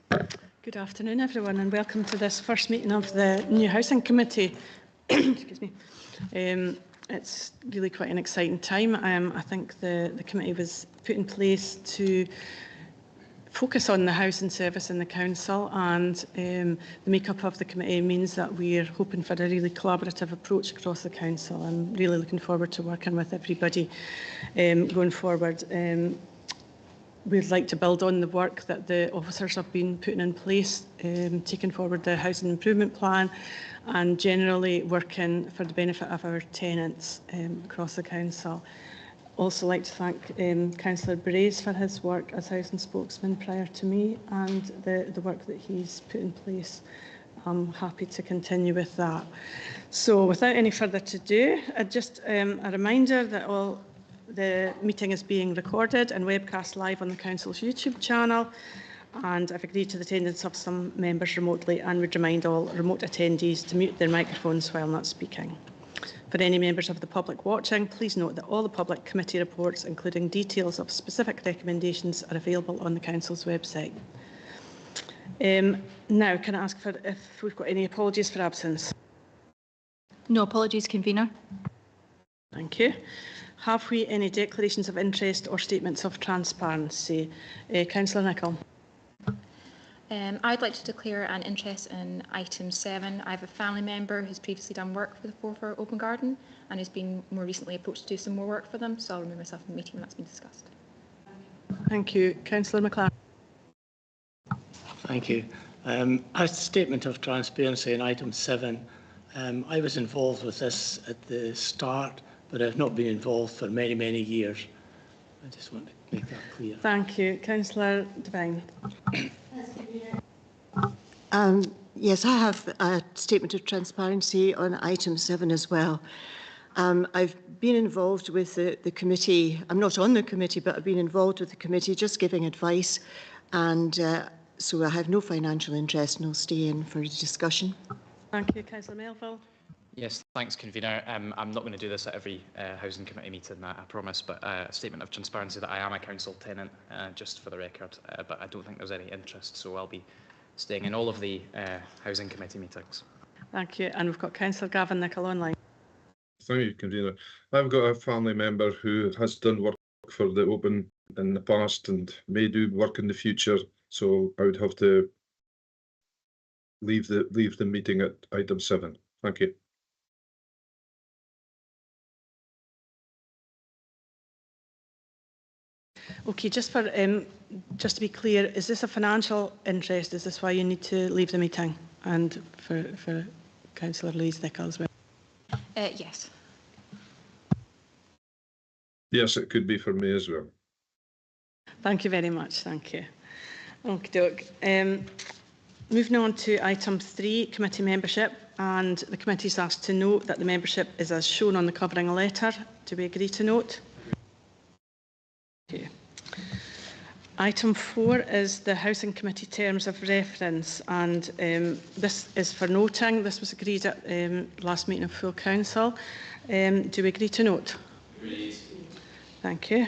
Good afternoon, everyone, and welcome to this first meeting of the new Housing Committee. Excuse me. It's really quite an exciting time. I think the committee was put in place to focus on the housing service in the council, and the makeup of the committee means that we're hoping for a really collaborative approach across the council. I'm really looking forward to working with everybody going forward. We'd like to build on the work that the officers have been putting in place, taking forward the housing improvement plan and generally working for the benefit of our tenants across the council. Also like to thank Councillor Braze for his work as housing spokesman prior to me and the work that he's put in place. I'm happy to continue with that. So without any further ado, just a reminder that the meeting is being recorded and webcast live on the Council's YouTube channel, and I've agreed to the attendance of some members remotely and would remind all remote attendees to mute their microphones while not speaking. For any members of the public watching, please note that all the public committee reports, including details of specific recommendations, are available on the Council's website. Now, can I ask if we've got any apologies for absence? No apologies, Convener. Thank you. Have we any declarations of interest or statements of transparency? Councillor Nicholl. I'd like to declare an interest in item 7. I have a family member who's previously done work for the Forfar Open Garden and has been more recently approached to do some more work for them, so I'll remove myself from the meeting when that's been discussed. Thank you. Councillor McLaren. Thank you. A statement of transparency in item 7. I was involved with this at the start, but I've not been involved for many, many years. I just want to make that clear. Thank you. Councillor Devine. Yes, I have a statement of transparency on item 7 as well. I've been involved with the committee. I'm not on the committee, but I've been involved with the committee just giving advice, and so I have no financial interest and I'll stay in for the discussion. Thank you. Councillor Melville. Yes, thanks, Convener. I'm not going to do this at every Housing Committee meeting, I promise, but a statement of transparency that I am a council tenant, just for the record, but I don't think there's any interest, so I'll be staying in all of the Housing Committee meetings. Thank you. And we've got Councillor Gavin Nicholl online. Thank you, Convener. I've got a family member who has done work for the Open in the past and may do work in the future, so I would have to leave the meeting at item 7. Thank you. Okay, just to be clear, is this a financial interest? Is this why you need to leave the meeting? And for Councillor Louise Nicholl as well? Yes. Yes, it could be for me as well. Thank you very much. Thank you. Okay, moving on to item 3, committee membership, and the committee is asked to note that the membership is as shown on the covering letter. Do we agree to note? Thank you. Item 4 is the Housing Committee Terms of Reference, and this is for noting. This was agreed at last meeting of full council. Do we agree to note? Agreed. Thank you.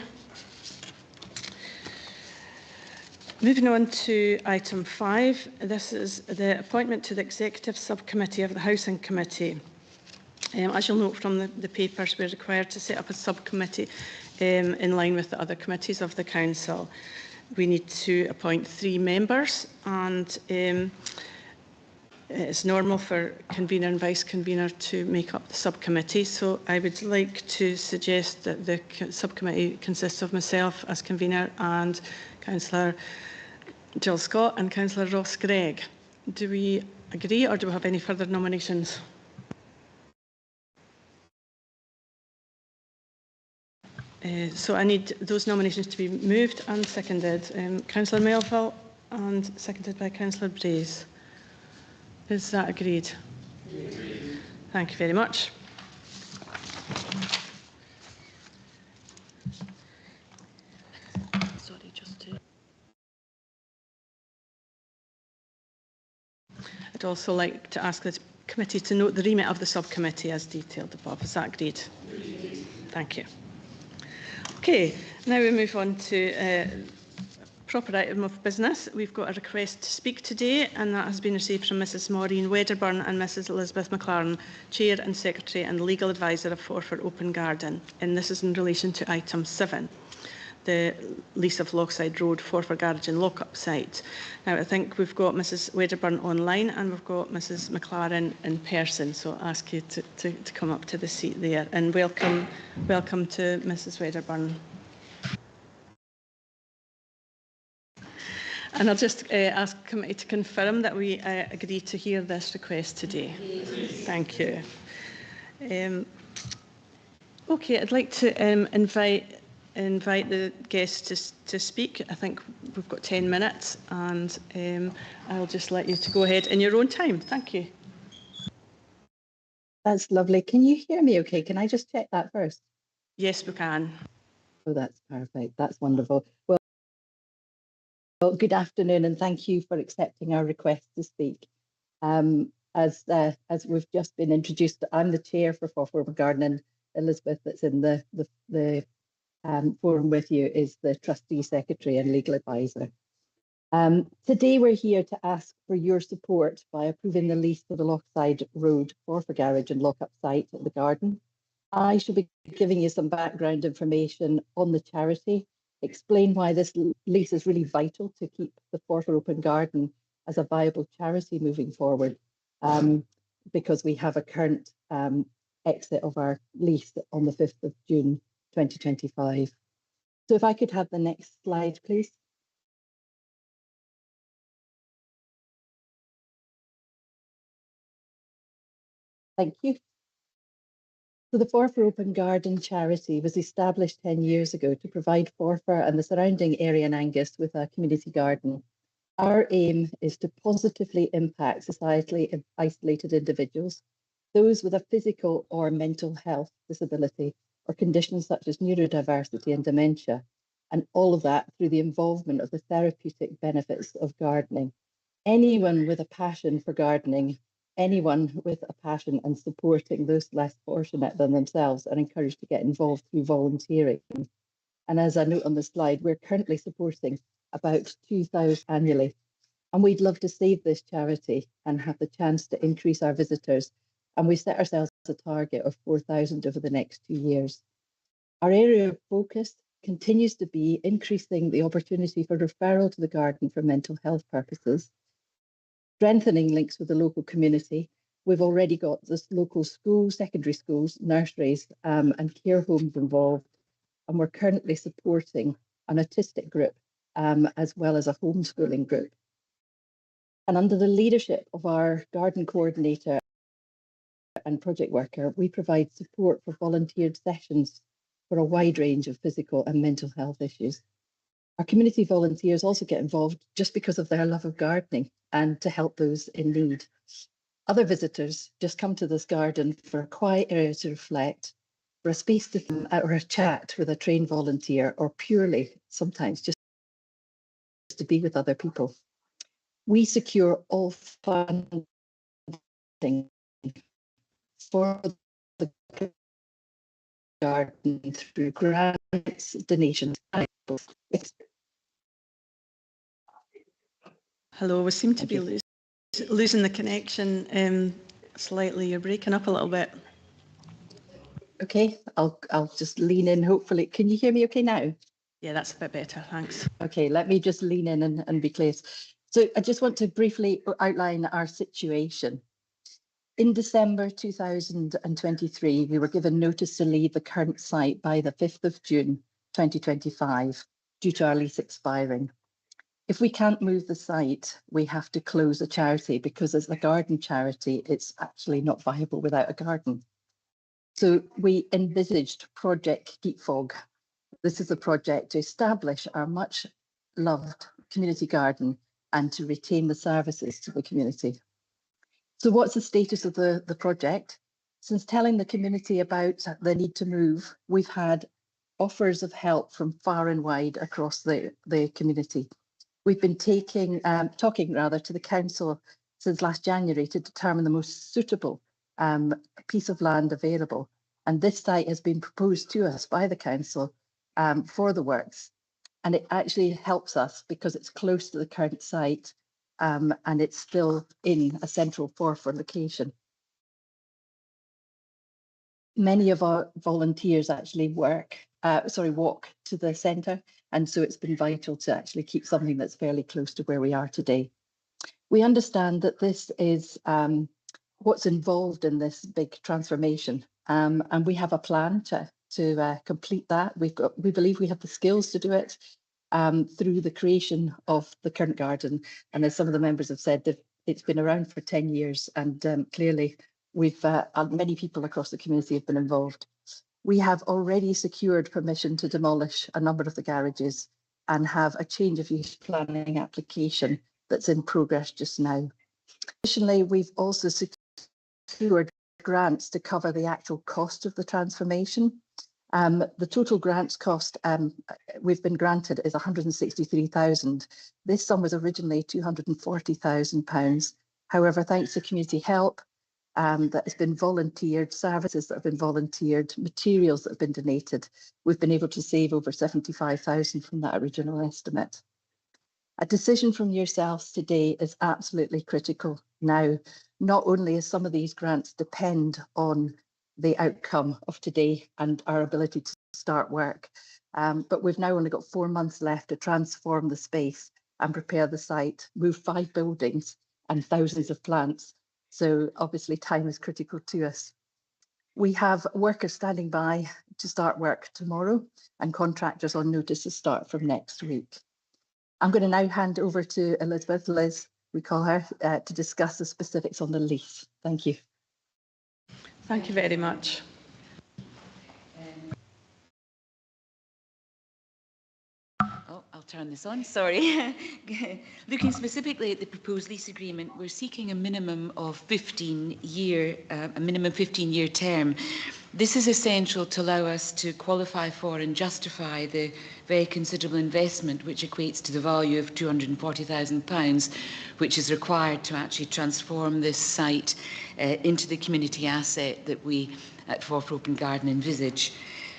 Moving on to item 5, this is the appointment to the Executive Subcommittee of the Housing Committee. As you'll note from the papers, we're required to set up a subcommittee in line with the other committees of the council. We need to appoint 3 members, and it's normal for convener and vice convener to make up the subcommittee. So I would like to suggest that the subcommittee consists of myself as convener and Councillor Jill Scott and Councillor Ross Gregg. Do we agree, or do we have any further nominations? So I need those nominations to be moved and seconded. Councillor Melville and seconded by Councillor Braze. Is that agreed? Agreed. Thank you very much. I'd also like to ask the committee to note the remit of the subcommittee as detailed above. Is that agreed? Agreed. Thank you. Okay, now we move on to proper item of business. We've got a request to speak today, and that has been received from Mrs Maureen Wedderburn and Mrs Elizabeth McLaren, Chair and Secretary and Legal Advisor of Forfar Open Garden. And this is in relation to item 7. The lease of Lochside Road, Forfar Garage and Lockup site. Now, I think we've got Mrs Wedderburn online and we've got Mrs McLaren in person, so I'll ask you to come up to the seat there. And welcome to Mrs Wedderburn. And I'll just ask the committee to confirm that we agree to hear this request today. Thank you. Okay, I'd like to invite the guests to speak. I think we've got 10 minutes, and I'll just let you to go ahead in your own time. Thank you. That's lovely. Can you hear me okay? Can I just check that first? Yes, we can. Oh, that's perfect. That's wonderful. Well, good afternoon, and thank you for accepting our request to speak. As we've just been introduced, I'm the chair for Forfar Open Garden, and Elizabeth, that's in the forum with you, is the trustee secretary and legal advisor. Today we're here to ask for your support by approving the lease for the Lochside Road Forfar Garage and Lockup site at the garden. I shall be giving you some background information on the charity, explain why this lease is really vital to keep the Forfar Open Garden as a viable charity moving forward, because we have a current exit of our lease on the 5th of June 2025. So if I could have the next slide, please. Thank you. So the Forfar Open Garden charity was established 10 years ago to provide Forfar and the surrounding area in Angus with a community garden. Our aim is to positively impact societally isolated individuals, those with a physical or mental health disability, or conditions such as neurodiversity and dementia, and all of that through the involvement of the therapeutic benefits of gardening. Anyone with a passion for gardening, anyone with a passion and supporting those less fortunate than themselves, are encouraged to get involved through volunteering. And as I note on the slide, we're currently supporting about 2,000 annually. And we'd love to save this charity and have the chance to increase our visitors. And we set ourselves a target of 4,000 over the next 2 years. Our area of focus continues to be increasing the opportunity for referral to the garden for mental health purposes, strengthening links with the local community. We've already got this local schools, secondary schools, nurseries, and care homes involved. And we're currently supporting an autistic group, as well as a homeschooling group. And under the leadership of our garden coordinator and project worker, we provide support for volunteered sessions for a wide range of physical and mental health issues. Our community volunteers also get involved just because of their love of gardening and to help those in need. Other visitors just come to this garden for a quiet area to reflect, for a space to or a chat with a trained volunteer, or purely sometimes just to be with other people. We secure all funding for the garden through grants, donations. Hello, we seem to be losing the connection slightly. You're breaking up a little bit. Okay, I'll just lean in, hopefully. Can you hear me okay now? Yeah, that's a bit better, thanks. Okay, let me just lean in and be clear. So I just want to briefly outline our situation. In December 2023, we were given notice to leave the current site by the 5th of June 2025 due to our lease expiring. If we can't move the site, we have to close the charity, because as a garden charity, it's actually not viable without a garden. So we envisaged Project Keep Fog. This is a project to establish our much loved community garden and to retain the services to the community. So what's the status of the project? Since telling the community about the need to move, we've had offers of help from far and wide across the community. We've been talking to the council since last January to determine the most suitable piece of land available. And this site has been proposed to us by the council for the works. and it actually helps us because it's close to the current site, and it's still in a central Forfar location. Many of our volunteers actually walk to the centre, and so it's been vital to actually keep something that's fairly close to where we are today. We understand that this is what's involved in this big transformation, and we have a plan to complete that. We believe we have the skills to do it through the creation of the current garden. And as some of the members have said, it's been around for 10 years, and clearly we've many people across the community have been involved. We have already secured permission to demolish a number of the garages and have a change of use planning application that's in progress just now. Additionally, we've also secured grants to cover the actual cost of the transformation. The total grants cost we've been granted is 163,000. This sum was originally £240,000. However, thanks to community help that has been volunteered, services that have been volunteered, materials that have been donated, we've been able to save over 75,000 from that original estimate. A decision from yourselves today is absolutely critical now, not only as some of these grants depend on the outcome of today and our ability to start work, but we've now only got 4 months left to transform the space and prepare the site, move 5 buildings and thousands of plants. So obviously time is critical to us. We have workers standing by to start work tomorrow and contractors on notice to start from next week. I'm going to now hand over to Elizabeth, Liz, we call her, to discuss the specifics on the lease. Thank you. Thank you very much. I'll turn this on, sorry. Looking specifically at the proposed lease agreement, we're seeking a minimum of 15-year term. This is essential to allow us to qualify for and justify the very considerable investment, which equates to the value of £240,000, which is required to actually transform this site into the community asset that we at Forfar Open Garden envisage.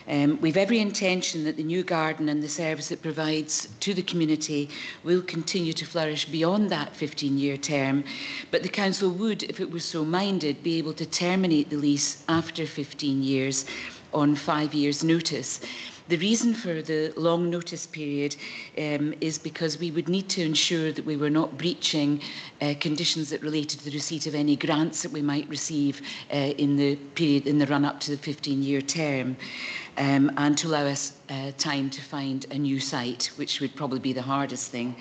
We've every intention that the new garden and the service it provides to the community will continue to flourish beyond that 15-year term, but the council would, if it was so minded, be able to terminate the lease after 15 years on 5 years' notice. The reason for the long notice period is because we would need to ensure that we were not breaching conditions that related to the receipt of any grants that we might receive in the period in the run-up to the 15-year term, and to allow us time to find a new site, which would probably be the hardest thing.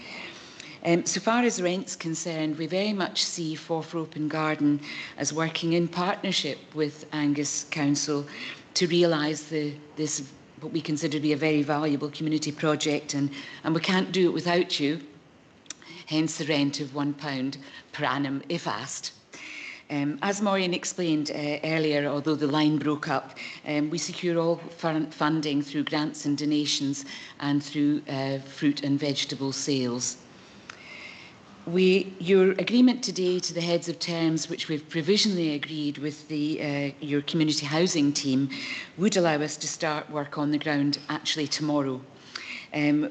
So far as rent's concerned, we very much see Forfar Open Garden as working in partnership with Angus Council to realise this what we consider to be a very valuable community project, and we can't do it without you, hence the rent of £1 per annum if asked. As Maureen explained earlier, although the line broke up, we secure all funding through grants and donations and through fruit and vegetable sales. Your agreement today to the heads of terms, which we've provisionally agreed with your community housing team, would allow us to start work on the ground actually tomorrow.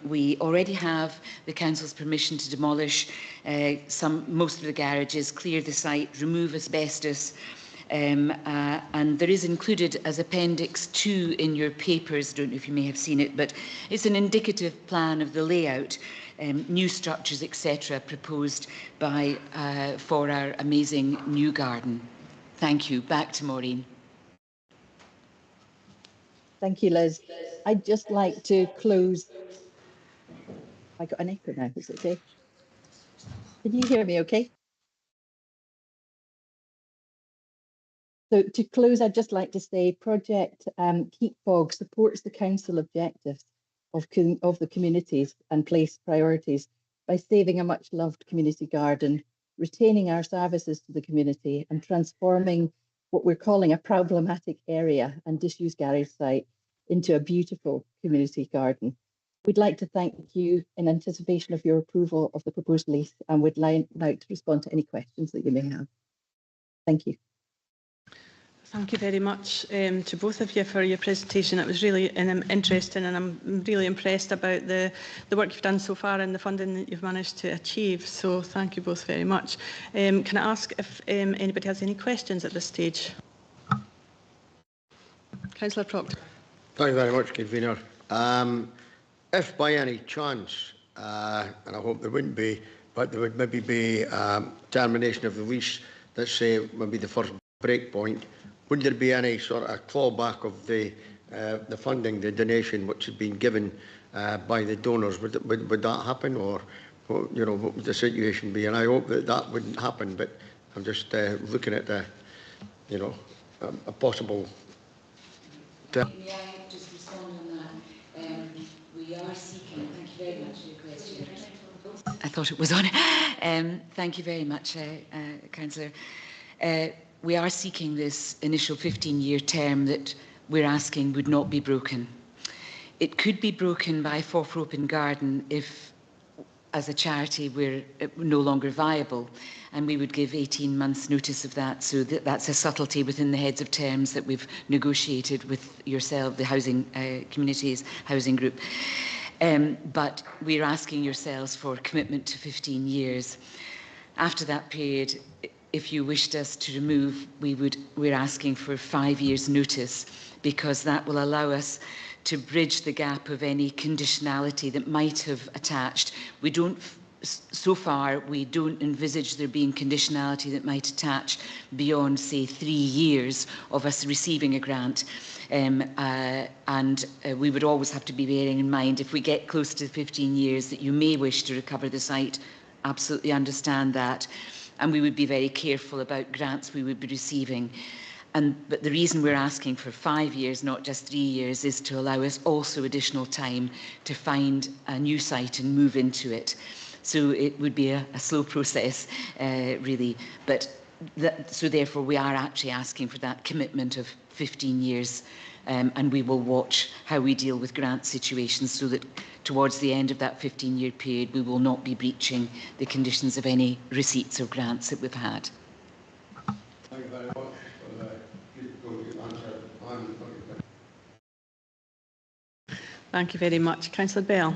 We already have the council's permission to demolish most of the garages, clear the site, remove asbestos, and there is included as Appendix 2 in your papers, I don't know if you may have seen it, but it's an indicative plan of the layout, new structures, etc., proposed for our amazing new garden. Thank you. Back to Maureen. Thank you, Liz. I'd just like to close. I got an echo now, is it okay? Can you hear me okay? So to close, I'd just like to say Project Keep Fog supports the council objectives of the communities and place priorities by saving a much loved community garden, retaining our services to the community and transforming what we're calling a problematic area and disused garage site into a beautiful community garden. We'd like to thank you in anticipation of your approval of the proposed lease, and would like to respond to any questions that you may have. Thank you. Thank you very much to both of you for your presentation. It was really interesting, and I'm really impressed about the work you've done so far and the funding that you've managed to achieve. So thank you both very much. Can I ask if anybody has any questions at this stage? Councillor Proctor. Thank you very much, Convener. If by any chance, and I hope there wouldn't be, but there would maybe be termination of the lease, let's say maybe the first break point, would there be any sort of clawback of the funding, the donation which has been given by the donors? Would that happen, or what would the situation be? And I hope that that wouldn't happen, but I'm just looking at the, a possible. May I just respond on that? We are seeking. Thank you very much for your question. I thought it was on. Thank you very much, Councillor. We are seeking this initial 15-year term that we're asking would not be broken. It could be broken by Forfar Open Garden if, as a charity, we're no longer viable, and we would give 18 months notice of that. So that's a subtlety within the heads of terms that we've negotiated with yourself, the housing communities housing group. But we're asking yourselves for commitment to 15 years. After that period, if you wished us to remove, we're asking for 5 years notice, because that will allow us to bridge the gap of any conditionality that might have attached. So far, we don't envisage there being conditionality that might attach beyond, say, 3 years of us receiving a grant. We would always have to be bearing in mind, if we get close to 15 years, that you may wish to recover the site. Absolutely understand that. And we would be very careful about grants we would be receiving. But the reason we're asking for 5 years, not just 3 years, is to allow us also additional time to find a new site and move into it. So it would be a slow process, really. But so therefore, we are actually asking for that commitment of 15 years. And we will watch how we deal with grant situations, so that towards the end of that 15-year period, we will not be breaching the conditions of any receipts or grants that we've had. Thank you very much for the beautiful answer. Thank you very much. Councillor Bell.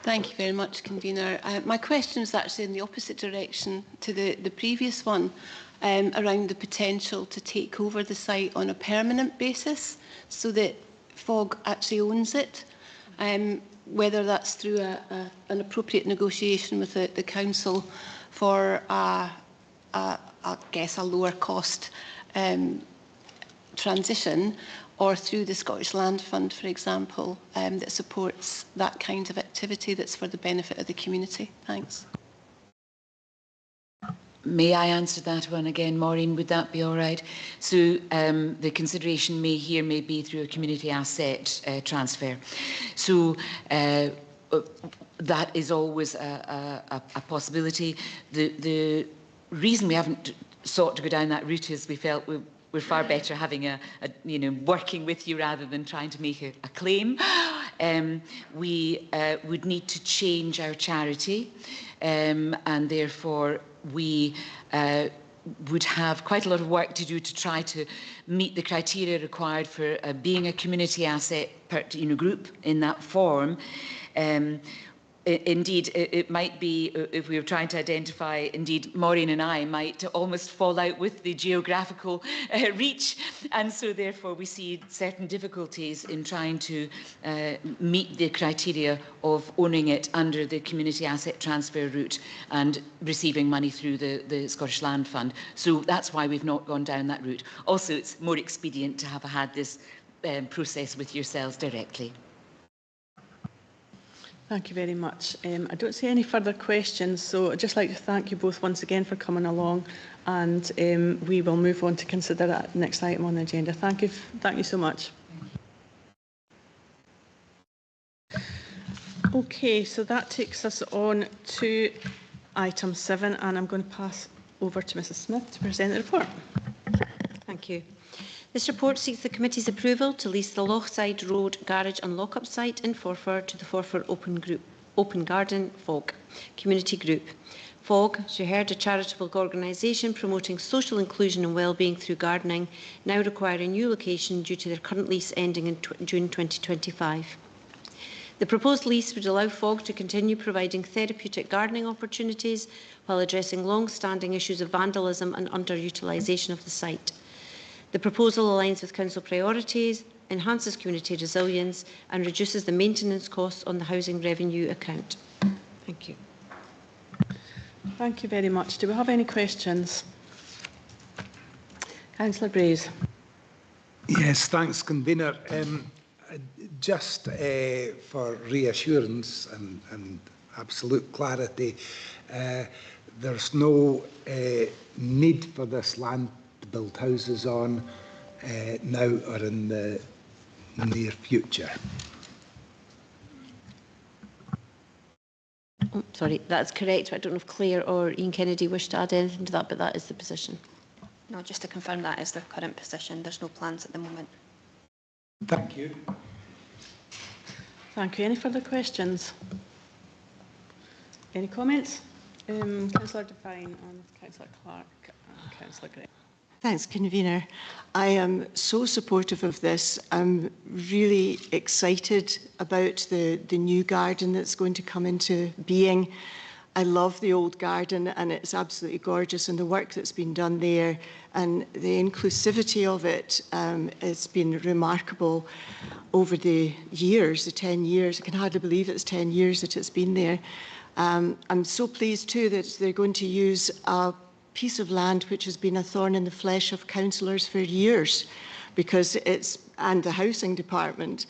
Thank you very much, Convener. My question is actually in the opposite direction to the previous one, around the potential to take over the site on a permanent basis, so that FOG actually owns it, whether that's through an appropriate negotiation with the council for, I guess, a lower cost transition, or through the Scottish Land Fund, for example, that supports that kind of activity that's for the benefit of the community. Thanks. May I answer that one again, Maureen? Would that be all right? So the consideration may be through a community asset transfer. So that is always a possibility. The reason we haven't sought to go down that route is we felt we're far better having working with you rather than trying to make a claim. We would need to change our charity, and therefore we would have quite a lot of work to do to try to meet the criteria required for being a community asset group in that form. Indeed, it might be, if we were trying to identify, indeed, Maureen and I might almost fall out with the geographical reach. And so, therefore, we see certain difficulties in trying to meet the criteria of owning it under the community asset transfer route and receiving money through the Scottish Land Fund. So that's why we've not gone down that route. Also, it's more expedient to have had this process with yourselves directly. Thank you very much. I don't see any further questions, so I'd just like to thank you both once again for coming along, and we will move on to consider that next item on the agenda. Thank you so much. Okay, so that takes us on to item 7, and I'm going to pass over to Mrs Smith to present the report. Thank you. This report seeks the committee's approval to lease the Lochside Road garage and lock-up site in Forfar to the Forfar Open Group. Open Garden, FOG, community group. FOG, as you heard, a charitable organisation promoting social inclusion and wellbeing through gardening, now require a new location due to their current lease ending in June 2025. The proposed lease would allow FOG to continue providing therapeutic gardening opportunities while addressing long-standing issues of vandalism and underutilisation of the site. The proposal aligns with council priorities, enhances community resilience and reduces the maintenance costs on the housing revenue account. Thank you. Thank you very much. Do we have any questions? Councillor Brays. Yes, thanks, Convener. Just for reassurance and absolute clarity, there's no need for this land to build houses on now or in the near future. Oh, sorry, that's correct. I don't know if Claire or Ian Kennedy wish to add anything to that, but that is the position. No, just to confirm, that is the current position. There's no plans at the moment. Thank you. Thank you. Any further questions? Any comments? Councillor Devine and Councillor Clark and Councillor Gray. Thanks, Convener. I am so supportive of this. I'm really excited about the new garden that's going to come into being. I love the old garden and it's absolutely gorgeous, and the work that's been done there and the inclusivity of it has been remarkable over the years, the 10 years. I can hardly believe it's 10 years that it's been there. I'm so pleased too that they're going to use a piece of land which has been a thorn in the flesh of councillors for years, because and the housing department,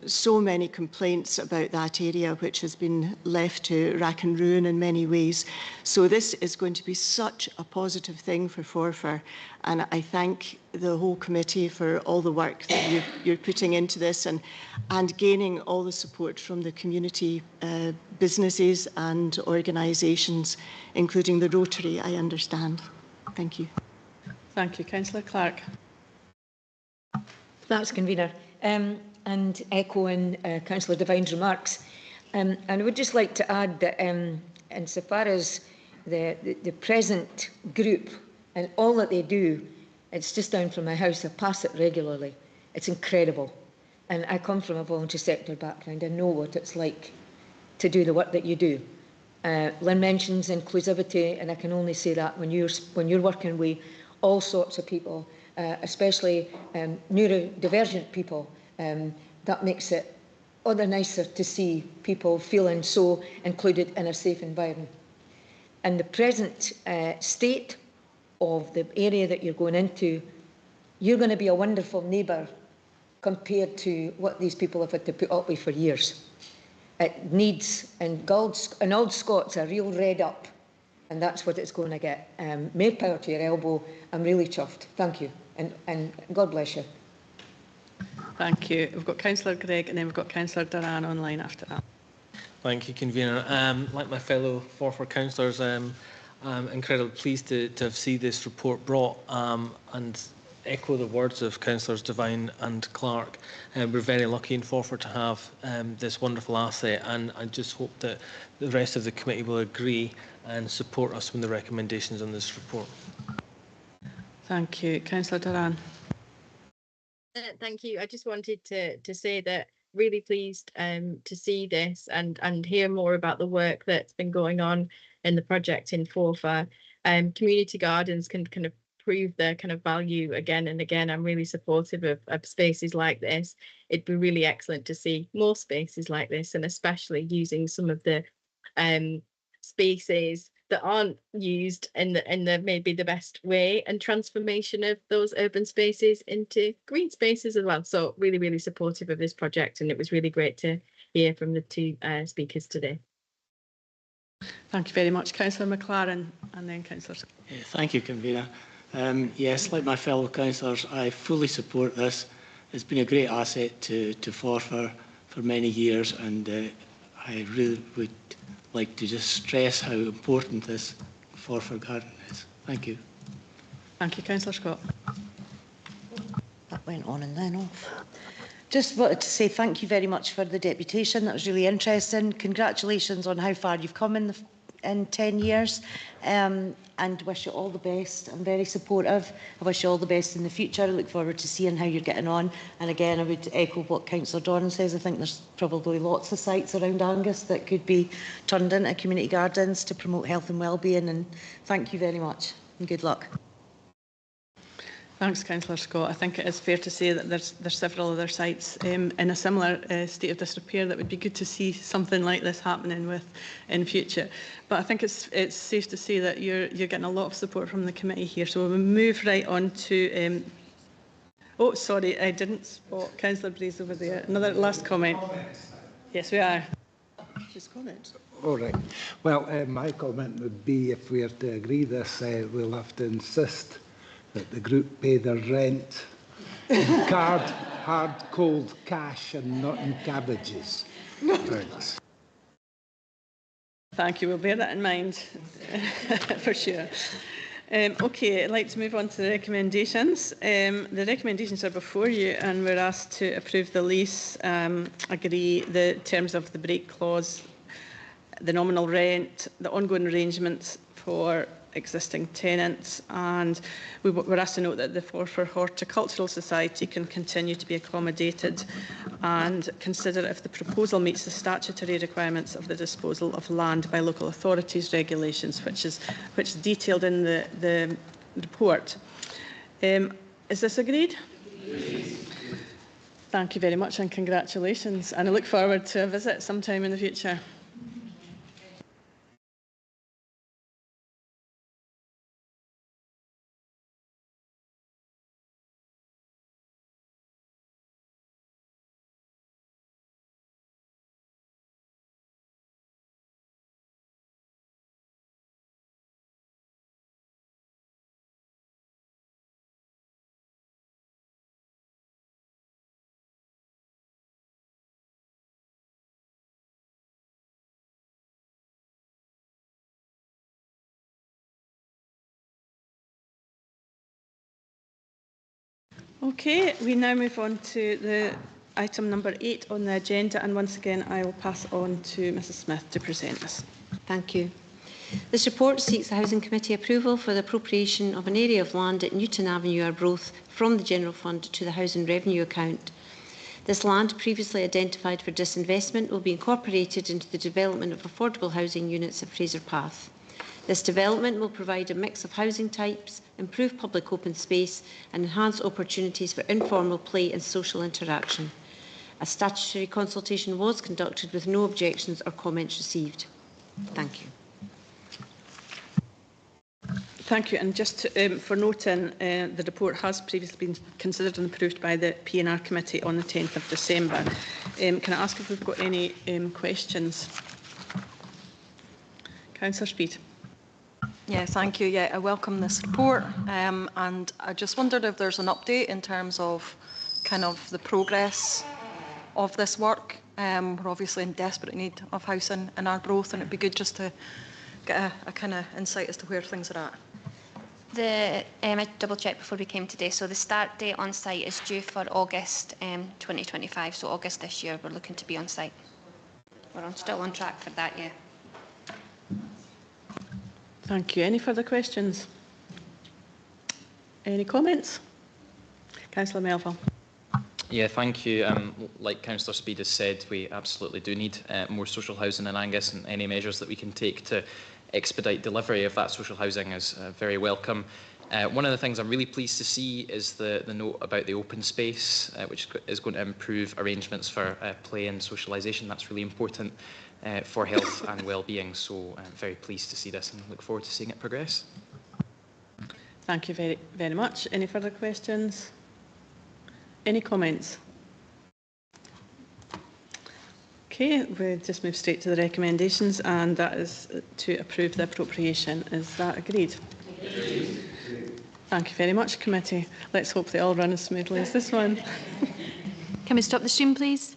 so many complaints about that area which has been left to rack and ruin in many ways. So this is going to be such a positive thing for Forfar, and I thank the whole committee for all the work that you're putting into this and gaining all the support from the community businesses and organisations, including the Rotary, I understand. Thank you. Thank you. Councillor Clark. Thanks, Convener. And echoing Councillor Devine's remarks. And I would just like to add that insofar as the present group and all that they do, it's just down from my house. I pass it regularly. It's incredible. And I come from a volunteer sector background. I know what it's like to do the work that you do. Lynn mentions inclusivity, and I can only say that when you're working with all sorts of people, especially neurodivergent people, that makes it other nicer to see people feeling so included in a safe environment. And the present state of the area that you're going into, you're going to be a wonderful neighbour compared to what these people have had to put up with for years. It needs, and old Scots are real red up, and that's what it's going to get. More power to your elbow. I'm really chuffed. Thank you, and God bless you. Thank you. We've got Councillor Gregg and then we've got Councillor Duran online after that. Thank you, Convener. Like my fellow Forfar councillors, I'm incredibly pleased to have seen this report brought and echo the words of Councillors Devine and Clark. We're very lucky in Forfar to have this wonderful asset, and I just hope that the rest of the committee will agree and support us with the recommendations on this report. Thank you. Councillor Duran. Thank you. I just wanted to say that really pleased to see this and hear more about the work that's been going on in the project in Forfar. Community gardens can kind of prove their kind of value again and again. I'm really supportive of spaces like this. It'd be really excellent to see more spaces like this, and especially using some of the spaces that aren't used in the maybe the best way, and transformation of those urban spaces into green spaces as well. So really, really supportive of this project, and it was really great to hear from the two speakers today. Thank you very much. Councillor McLaren and then Councillor. Thank you, Convener. Yes, like my fellow councillors, I fully support this. It's been a great asset to Forfar for many years, and I really would like to just stress how important this Forfar garden is. Thank you. Thank you, Councillor Scott. That went on and then off. Just wanted to say thank you very much for the deputation. That was really interesting. Congratulations on how far you've come in 10 years, and wish you all the best. I'm very supportive. I wish you all the best in the future. I look forward to seeing how you're getting on. And again, I would echo what Councillor Doran says. I think there's probably lots of sites around Angus that could be turned into community gardens to promote health and wellbeing. And thank you very much and good luck. Thanks, Councillor Scott. I think it is fair to say that there's several other sites in a similar state of disrepair that would be good to see something like this happening with in future. But I think it's safe to say that you're getting a lot of support from the committee here. So we'll move right on to. Oh, sorry, I didn't spot Councillor Brace over there. Another last comment. Yes, we are. Just comments. All right. Well, my comment would be, if we are to agree this, we'll have to insist that the group pay their rent in hard, cold cash and not in cabbages. Thanks. Thank you. We'll bear that in mind for sure. Okay, I'd like to move on to the recommendations. The recommendations are before you, and we're asked to approve the lease, agree the terms of the break clause, the nominal rent, the ongoing arrangements for existing tenants, and we're asked to note that the Forfar Horticultural Society can continue to be accommodated, and consider if the proposal meets the statutory requirements of the disposal of land by local authorities regulations, which is detailed in the report. Is this agreed? Yes. Thank you very much and congratulations, and I look forward to a visit sometime in the future. Okay, we now move on to the item number 8 on the agenda, and once again I will pass on to Mrs Smith to present this. Thank you. This report seeks the Housing Committee approval for the appropriation of an area of land at Newton Avenue, Arbroath, from the General Fund to the Housing Revenue account. This land, previously identified for disinvestment, will be incorporated into the development of affordable housing units at Fraser Path. This development will provide a mix of housing types, improve public open space and enhance opportunities for informal play and social interaction. A statutory consultation was conducted with no objections or comments received. Thank you. Thank you. And just for noting, the report has previously been considered and approved by the P&R Committee on the 10th of December. Can I ask if we've got any questions? Councillor Speed. Yeah, thank you. Yeah, I welcome this report, and I just wondered if there's an update in terms of kind of the progress of this work. We're obviously in desperate need of housing in Arbroath, and it'd be good just to get a kind of insight as to where things are at. I double checked before we came today, so the start date on site is due for August 2025, so August this year we're looking to be on site. We're still on track for that, yeah. Thank you. Any further questions? Any comments? Councillor Melville. Yeah, thank you. Like Councillor Speed has said, we absolutely do need more social housing in Angus, and any measures that we can take to expedite delivery of that social housing is very welcome. One of the things I'm really pleased to see is the note about the open space, which is going to improve arrangements for play and socialisation. That's really important for health and well-being. So I'm very pleased to see this and look forward to seeing it progress. Thank you very, very much. Any further questions? Any comments? Okay, we'll just move straight to the recommendations, and that is to approve the appropriation. Is that agreed? Agreed. Thank you very much, committee. Let's hope they all run as smoothly as this one. Can we stop the stream, please?